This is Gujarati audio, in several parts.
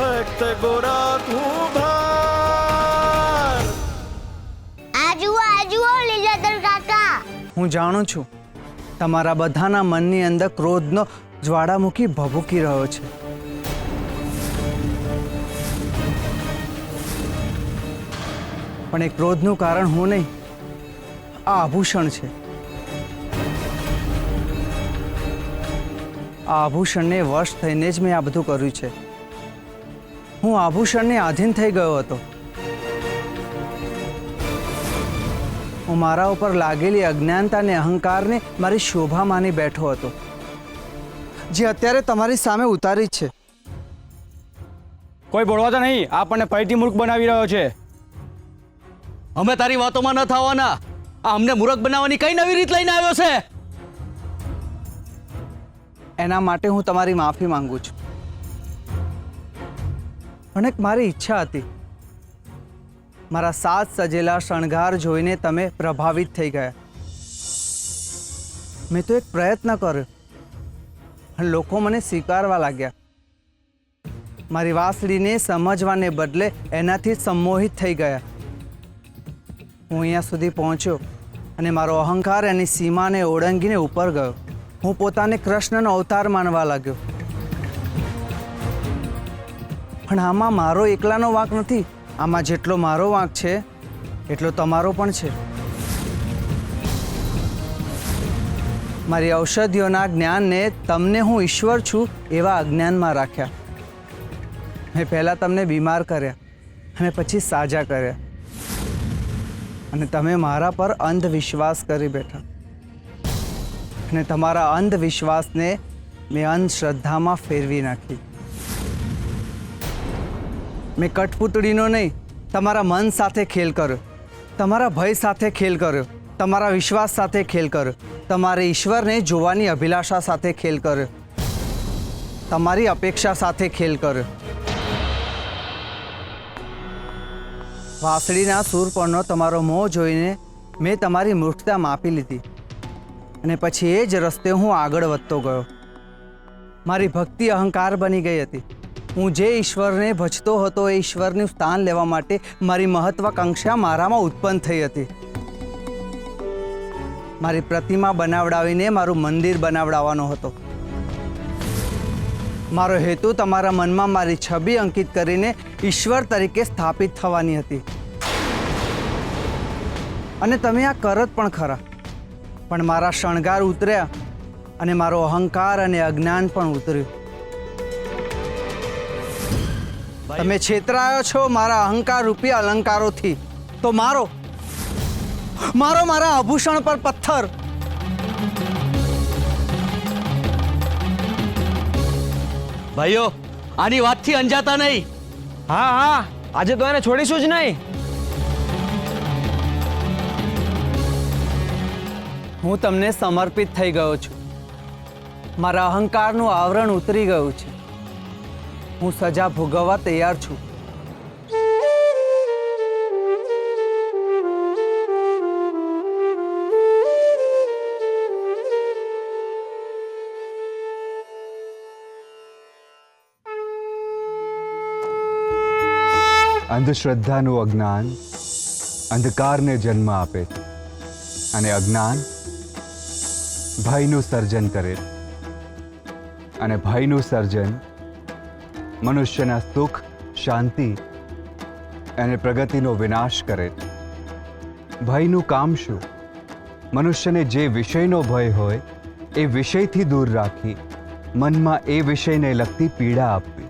ભક્ત ગોરા તું ભાર. આ જુઓ લીલાધર કાકા. હું જાણું છું તમારા બધાના મનની અંદર ક્રોધનો જ્વાળામુખી ભભૂકી રહ્યો છે. પણ એ ક્રોધનું કારણ હું નહીં, આ આભૂષણ છે. આ આભૂષણને વશ થઈને જ મેં આ બધું કર્યું છે. હું આભૂષણને આધીન થઈ ગયો હતો. હું મારા ઉપર લાગેલી અજ્ઞાનતા અને અહંકારને મારી શોભા માની બેઠો હતો, જે અત્યારે તમારી સામે ઉતારી જ છે. કોઈ બોલવા તો નહીં, આપણને ફરીથી મૂર્ખ બનાવી રહ્યો છે. અમે તારી વાતોમાં ન થવાના. આ અમને મૂર્ખ બનાવવાની કઈ નવી રીત લઈને આવ્યો છે? એના માટે હું તમારી માફી માંગુ છું. પણ એક મારી ઈચ્છા હતી. મારા સાત સજેલા શણગાર જોઈને તમે પ્રભાવિત થઈ ગયા. મેં તો એક પ્રયત્ન કર્યો અને લોકો મને સ્વીકારવા લાગ્યા. મારી વાંસળીને સમજવાને બદલે એનાથી સંમોહિત થઈ ગયા. હું અહીંયા સુધી પહોંચ્યો અને મારો અહંકાર એની સીમાને ઓળંગીને ઉપર ગયો. હું પોતાને કૃષ્ણનો અવતાર માનવા લાગ્યો. પણ આમાં મારો એકલાનો વાંક નથી. આમાં જેટલો મારો વાંક છે એટલો તમારો પણ છે. મારી ઔષધિઓના જ્ઞાનને તમને હું ઈશ્વર છું એવા અજ્ઞાનમાં રાખ્યા. મેં પહેલાં તમને બીમાર કર્યા અને પછી સાજા કર્યા, અને તમે મારા પર અંધવિશ્વાસ કરી બેઠા. અને તમારા અંધવિશ્વાસને મેં અંધશ્રદ્ધામાં ફેરવી નાખી. મેં કઠપૂતળીનો નહીં, તમારા મન સાથે ખેલ કર્યો, તમારા ભય સાથે ખેલ કર્યો, તમારા વિશ્વાસ સાથે ખેલ કર્યો, તમારે ઈશ્વરને જોવાની અભિલાષા સાથે ખેલ કર્યો, તમારી અપેક્ષા સાથે ખેલ કર્યો. વાંસળીના સૂર પરનો તમારો મોહ જોઈને મેં તમારી મૂર્ખતા માપી લીધી, અને પછી એ જ રસ્તે હું આગળ વધતો ગયો. મારી ભક્તિ અહંકાર બની ગઈ હતી. હું જે ઈશ્વરને ભજતો હતો એ ઈશ્વરનું સ્થાન લેવા માટે મારી મહત્વાકાંક્ષા મારામાં ઉત્પન્ન થઈ હતી. મારી પ્રતિમા બનાવડાવીને મારું મંદિર બનાવડાવવાનો હતો. મારો હેતુ તમારા મનમાં મારી છબી અંકિત કરીને ઈશ્વર તરીકે સ્થાપિત થવાની હતી. અને તમે આ કરત પણ ખરા. પણ મારા શણગાર ઉતર્યા અને મારો અહંકાર અને અજ્ઞાન પણ ઉતર્યું. તમે છેતરાયો છો મારા અહંકાર રૂપી અલંકારોથી. તો મારો મારા આભૂષણ પર પથ્થર. ભાઈઓ, આની વાતથી અંજાતા નહીં. હા હા, આજે તો એને છોડીશું જ નહીં. હું તમને સમર્પિત થઈ ગયો છું. મારા અહંકારનું આવરણ ઉતરી ગયું છે. હું સજા ભોગવવા તૈયાર છું. અંધશ્રદ્ધાનું અજ્ઞાન અંધકારને જન્મ આપે છે, અને અજ્ઞાન ભયનું સર્જન કરે છે, અને ભયનું સર્જન મનુષ્યના સુખ, શાંતિ અને પ્રગતિનો વિનાશ કરે છે. ભયનું કામ શું? મનુષ્યને જે વિષયનો ભય હોય એ વિષયથી દૂર રાખી મનમાં એ વિષયને લગતી પીડા આપવી.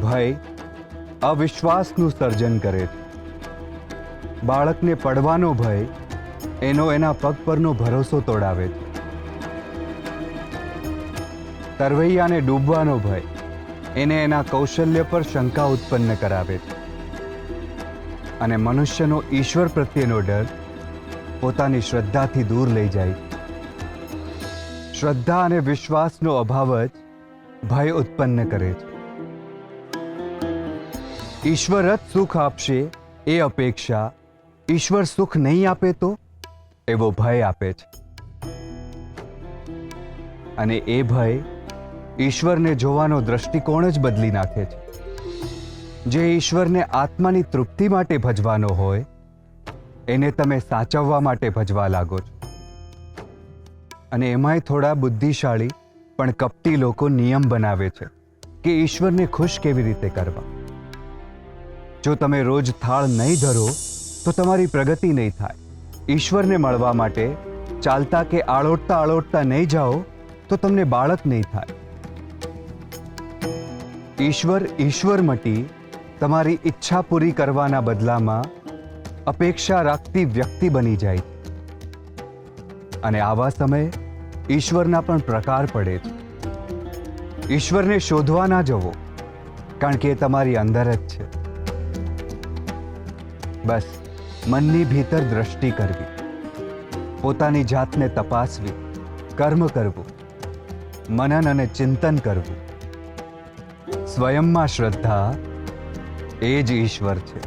ભય અવિશ્વાસનું સર્જન કરે છે. બાળકને પડવાનો ભય એનો એના પગ પરનો ભરોસો તોડાવે છે. તરવૈયાને ડૂબવાનો ભય એને એના કૌશલ્ય પર શંકા ઉત્પન્ન કરાવે છે. અને મનુષ્યનો ઈશ્વર પ્રત્યેનો ડર પોતાની શ્રદ્ધાથી દૂર લઈ જાય. શ્રદ્ધા અને વિશ્વાસનો અભાવ જ ભય ઉત્પન્ન કરે છે. ઈશ્વર જ સુખ આપશે એ અપેક્ષા ઈશ્વર સુખ નહીં આપે તો એવો ભય આપે છે. અને એ ભય ઈશ્વરને જોવાનો દ્રષ્ટિકોણ જ બદલી નાખે છે. જે ઈશ્વરને આત્માની તૃપ્તિ માટે ભજવાનો હોય એને તમે સાચવવા માટે ભજવા લાગો છો. અને એમાંય થોડા બુદ્ધિશાળી પણ કપટી લોકો નિયમ બનાવે છે કે ઈશ્વરને ખુશ કેવી રીતે કરવા. જો તમે રોજ થાળ નહીં ધરો તો તમારી પ્રગતિ નહીં થાય. ઈશ્વરને મળવા માટે ચાલતા કે આળોટતા આળોટતા નહીં જાઓ તો તમને બાળક નહીં થાય. ઈશ્વર ઈશ્વર મટી તમારી ઈચ્છા પૂરી કરવાના બદલામાં અપેક્ષા રાખતી વ્યક્તિ બની જાય છે. અને આવા સમયે ઈશ્વરના પણ પ્રકાર પડે છે. ઈશ્વરને શોધવા ના જવો, કારણ કે એ તમારી અંદર જ છે. બસ મનની ભીતર દ્રષ્ટિ કરવી, પોતાની જાતને તપાસવી, કર્મ કરવું, મનન અને ચિંતન કરવું. સ્વયંમાં શ્રદ્ધા એ જ ઈશ્વર છે.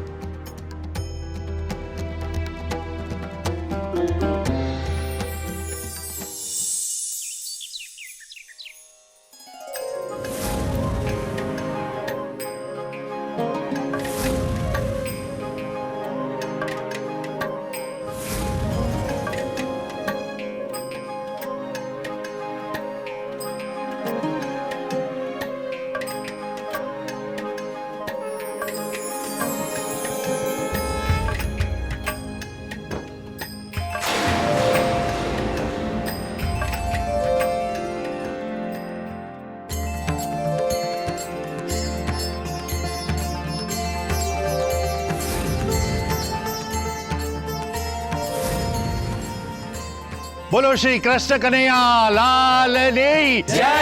બોલો શ્રી કૃષ્ણ કનૈયા લાલની જય.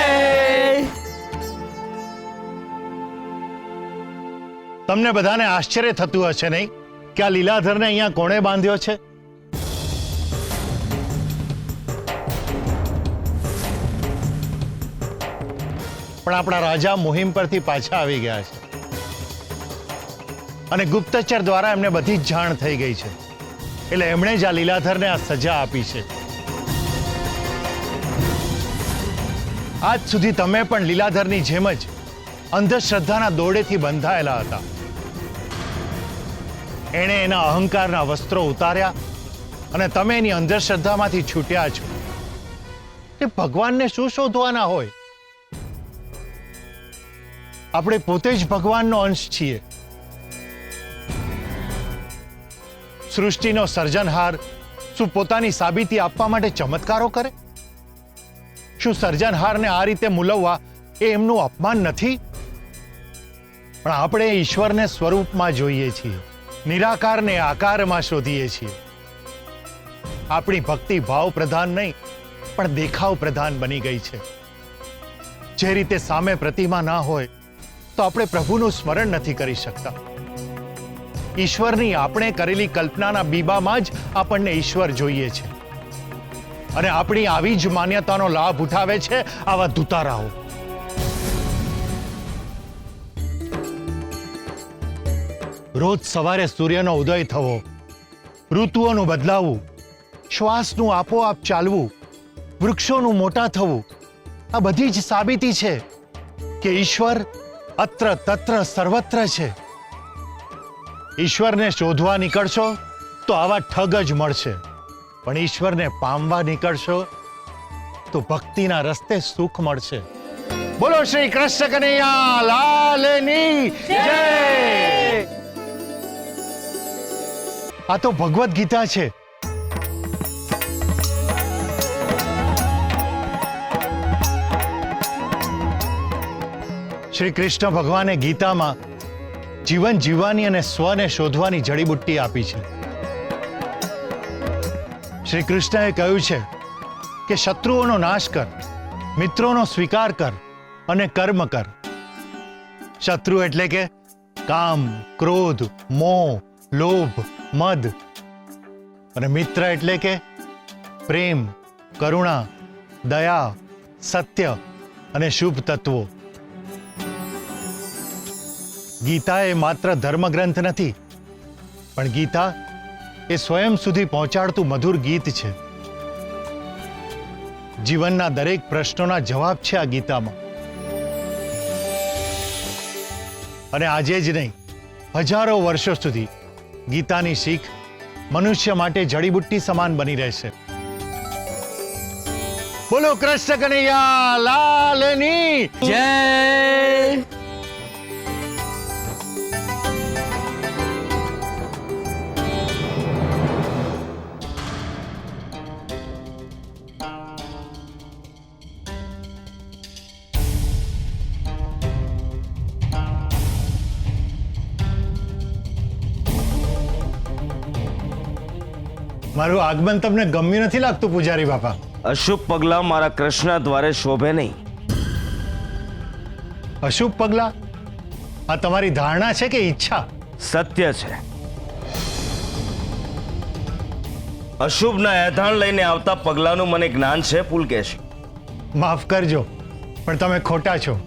તમને બધાને આશ્ચર્ય થતું હશે નહીં કે આ લીલાધરને અહીંયા કોણે બાંધ્યો છે? પણ આપણા રાજા મુહિમ પરથી પાછા આવી ગયા છે અને ગુપ્તચર દ્વારા એમને બધી જ જાણ થઈ ગઈ છે. એટલે એમણે જ આ લીલાધરને આ સજા આપી છે. આજ સુધી તમે પણ લીલાધરની જેમ જ અંધશ્રદ્ધાના દોરડેથી બંધાયેલા હતા. એણે એના અહંકારના વસ્ત્રો ઉતાર્યા અને તમે એની અંધશ્રદ્ધામાંથી છૂટ્યા છો. એ ભગવાનને શું શોધવાના હોય? આપણે પોતે જ ભગવાનનો અંશ છીએ. સૃષ્ટિનો સર્જનહાર શું પોતાની સાબિતી આપવા માટે ચમત્કારો કરે? શું સર્જનહારને આ રીતે મૂલવવા એ એમનું અપમાન નથી? પણ આપણે ઈશ્વરને સ્વરૂપમાં જોઈએ છીએ, નિરાકારને આકારમાં શોધીએ છીએ. આપણી ભક્તિ ભાવ પ્રધાન નહીં પણ દેખાવ પ્રધાન બની ગઈ છે. જે રીતે સામે પ્રતિમા ના હોય તો આપણે પ્રભુનું સ્મરણ નથી કરી શકતા. ઈશ્વરની આપણે કરેલી કલ્પનાના બીબામાં જ આપણને ઈશ્વર જોઈએ છે. અને આપણી આવી જ માન્યતાનો લાભ ઉઠાવે છે આવા દુતારાઓ. રોજ સવારે સૂર્યનો ઉદય થવો, ઋતુઓનું બદલાવું, શ્વાસનું આપોઆપ ચાલવું, વૃક્ષોનું મોટા થવું, આ બધી જ સાબિતી છે કે ઈશ્વર અત્ર તત્ર સર્વત્ર છે. ઈશ્વરને શોધવા નીકળશો તો આવા ઠગ જ મળશે, પણ ઈશ્વરને પામવા નીકળશો તો ભક્તિના રસ્તે સુખ મળશે. બોલો શ્રી કૃષ્ણ કનૈયા લાલની જય. આ તો ભગવદ્ ગીતા છે. શ્રી કૃષ્ણ ભગવાને ગીતામાં જીવન જીવવાની અને સ્વને શોધવાની જડીબુટ્ટી આપી છે. શ્રી કૃષ્ણએ કહ્યું છે કે શત્રુઓનો નાશ કર, મિત્રોનો સ્વીકાર કર અને કર્મ કર. શત્રુ એટલે કે કામ, ક્રોધ, મોહ, લોભ, મદ. અને મિત્ર એટલે કે પ્રેમ, કરુણા, દયા, સત્ય અને શુભ તત્વો. ગીતા એ માત્ર ધર્મગ્રંથ નથી, પણ ગીતા એ સ્વયં સુધી પહોંચાડતું મધુર ગીત છે. જીવનના દરેક પ્રશ્નોના જવાબ છે આ ગીતામાં. અને આજે જ નહીં હજારો વર્ષો સુધી ગીતાની શીખ મનુષ્ય માટે જડીબુટ્ટી સમાન બની રહેશે. બોલો કૃષ્ણ કનૈયા લાલની જય. મારું આગમન તમને ગમ્યું નથી લાગતું પૂજારી બાપા? અશુભ પગલા મારા કૃષ્ણ દ્વારે શોભે નહીં. અશુભ પગલા? આ તમારી ધારણા છે કે ઈચ્છા? સત્ય છે. અશુભના એધાણ લઈને આવતા પગલાનું મને જ્ઞાન છે પુલકેશ. માફ કરજો, પણ તમે ખોટા છો.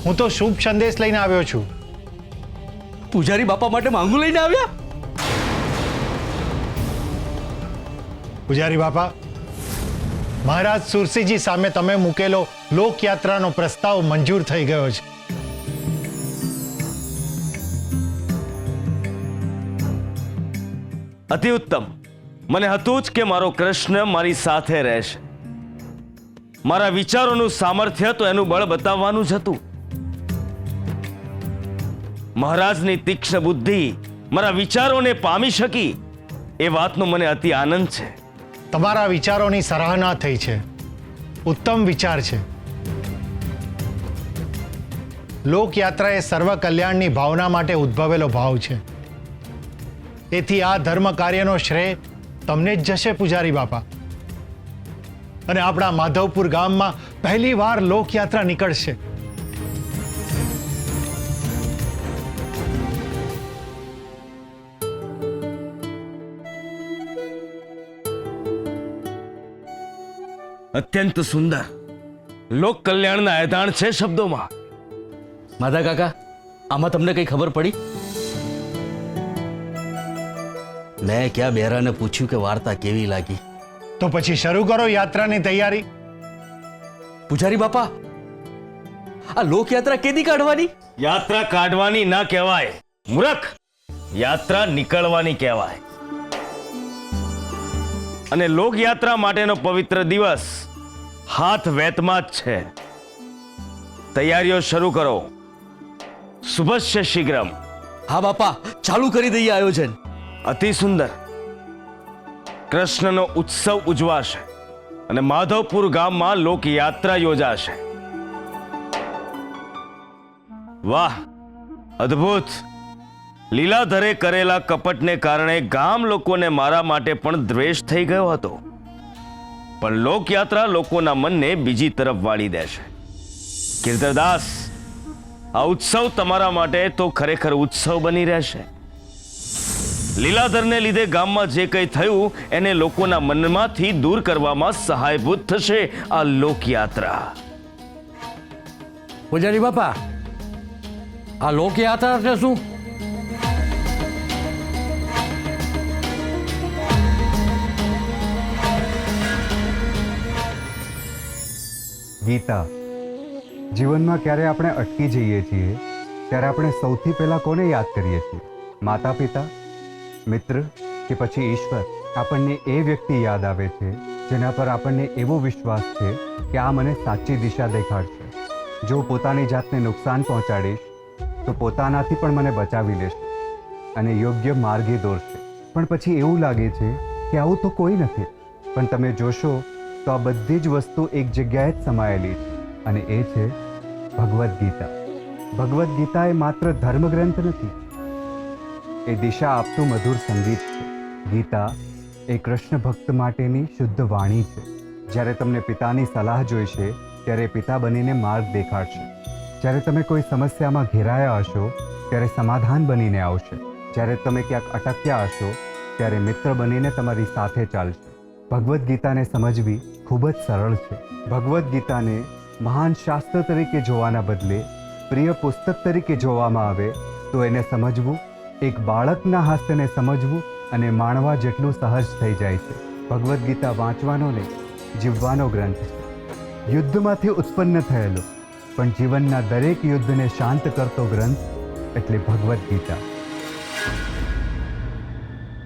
હું તો શુભ સંદેશ લઈને આવ્યો છું. પૂજારી બાપા માટે માંગુ લઈને આવ્યા? પૂજારી બાપા, મહારાજ સુરસીજી સામે તમે મૂકેલો લોકયાત્રાનો પ્રસ્તાવ મંજૂર થઈ ગયો છે. અતિ ઉત્તમ. મને હતું જ કે મારો કૃષ્ણ મારી સાથે રહેશે. મારા વિચારોનું સામર્થ્ય તો એનું બળ બતાવવાનું જ હતું. મહારાજની તીક્ષ્ણ બુદ્ધિ મારા વિચારોને પામી શકી એ વાતનો મને અતિ આનંદ છે. તમારા વિચારોની સરાહના થઈ છે. ઉત્તમ વિચાર છે. લોકયાત્રા એ સર્વ કલ્યાણની ભાવના માટે ઉદ્ભવેલો ભાવ છે. તેથી આ ધર્મ કાર્યનો શ્રેય તમને જ જશે પૂજારી બાપા. અને આપણા માધવપુર ગામમાં પહેલી વાર લોકયાત્રા નીકળશે. અત્યંત સુંદર લોક કલ્યાણના એધાણ છે શબ્દોમાં. માધા કાકા, આમાં તમને કઈ ખબર પડી? મેં ક્યાં બેરાને પૂછ્યું કે વાર્તા કેવી લાગી? તો પછી શરૂ કરો યાત્રાની તૈયારી. પૂજારી બાપા, આ લોકયાત્રા કેદી કાઢવાની? યાત્રા કાઢવાની ના કહેવાય મૂર્ખ, યાત્રા નીકળવાની કહેવાય. અને લોકયાત્રા માટેનો પવિત્ર દિવસ હાથ વેતમાં જ છે. તૈયારીઓ શરૂ કરો. શુભસ્ય શીઘ્રમ. હા બાપા, ચાલુ કરી દઈએ આયોજન. અતિ સુંદર. કૃષ્ણનો ઉત્સવ ઉજવાશે અને માધવપુર ગામમાં લોકયાત્રા યોજાશે. વાહ, અદ્ભુત. લીલાધરે કરેલા કપટને કારણે ગામ લોકોને મારા માટે પણ દ્વેષ થઈ ગયો હતો. પણ લોકયાત્રા લોકોના મનને બીજી તરફ વાળી દેશે. કીર્તદાસ, આ ઉત્સવ તમારા માટે તો ખરેખર ઉત્સવ બની રહેશે. લીલાધરને લીધે ગામમાં જે કંઈ થયું એને લોકોના મનમાંથી દૂર કરવામાં સહાયભૂત થશે આ લોકયાત્રા. પૂજારી બાપા, આ લોકયાત્રા એટલે શું? ગીતા. જીવનમાં ક્યારે આપણે અટકી જઈએ છીએ ત્યારે આપણે સૌથી પહેલા કોને યાદ કરીએ છીએ? માતા પિતા, મિત્ર કે પછી ઈશ્વર? આપણને એ વ્યક્તિ યાદ આવે છે જેના પર આપણને એવો વિશ્વાસ છે કે આ મને સાચી દિશા દેખાડશે. જો પોતાની જાતને નુકસાન પહોંચાડીશ તો પોતાનાથી પણ મને બચાવી લેશે અને યોગ્ય માર્ગે દોરશે. પણ પછી એવું લાગે છે કે આવું તો કોઈ નથી. પણ તમે જોશો તો આ બધી જ વસ્તુ એક જગ્યાએ જ સમાયેલી છે અને એ છે ભગવદ્ ગીતા. ભગવદ્ ગીતા એ માત્ર ધર્મગ્રંથ નથી, એ દિશા આપતું મધુર સંગીત છે. ગીતા એ કૃષ્ણ ભક્ત માટેની શુદ્ધ વાણી છે. જ્યારે તમને પિતાની સલાહ જોઈશે ત્યારે પિતા બનીને માર્ગ દેખાડશે. જ્યારે તમે કોઈ સમસ્યામાં ઘેરાયા હશો ત્યારે સમાધાન બનીને આવશે. જ્યારે તમે ક્યાંક અટક્યા હશો ત્યારે મિત્ર બનીને તમારી સાથે ચાલશે. ભગવદ્ ગીતાને સમજવી ખૂબ જ સરળ છે. ભગવદ્ ગીતાને મહાન શાસ્ત્ર તરીકે જોવાના બદલે પ્રિય પુસ્તક તરીકે જોવામાં આવે તો એને સમજવું એક બાળકના હાસ્યને સમજવું અને માણવા જેટલું સહજ થઈ જાય છે. ભગવદ્ ગીતા વાંચવાનો ને જીવવાનો ગ્રંથ છે. યુદ્ધમાંથી ઉત્પન્ન થયેલો પણ જીવનના દરેક યુદ્ધને શાંત કરતો ગ્રંથ એટલે ભગવદ્ ગીતા.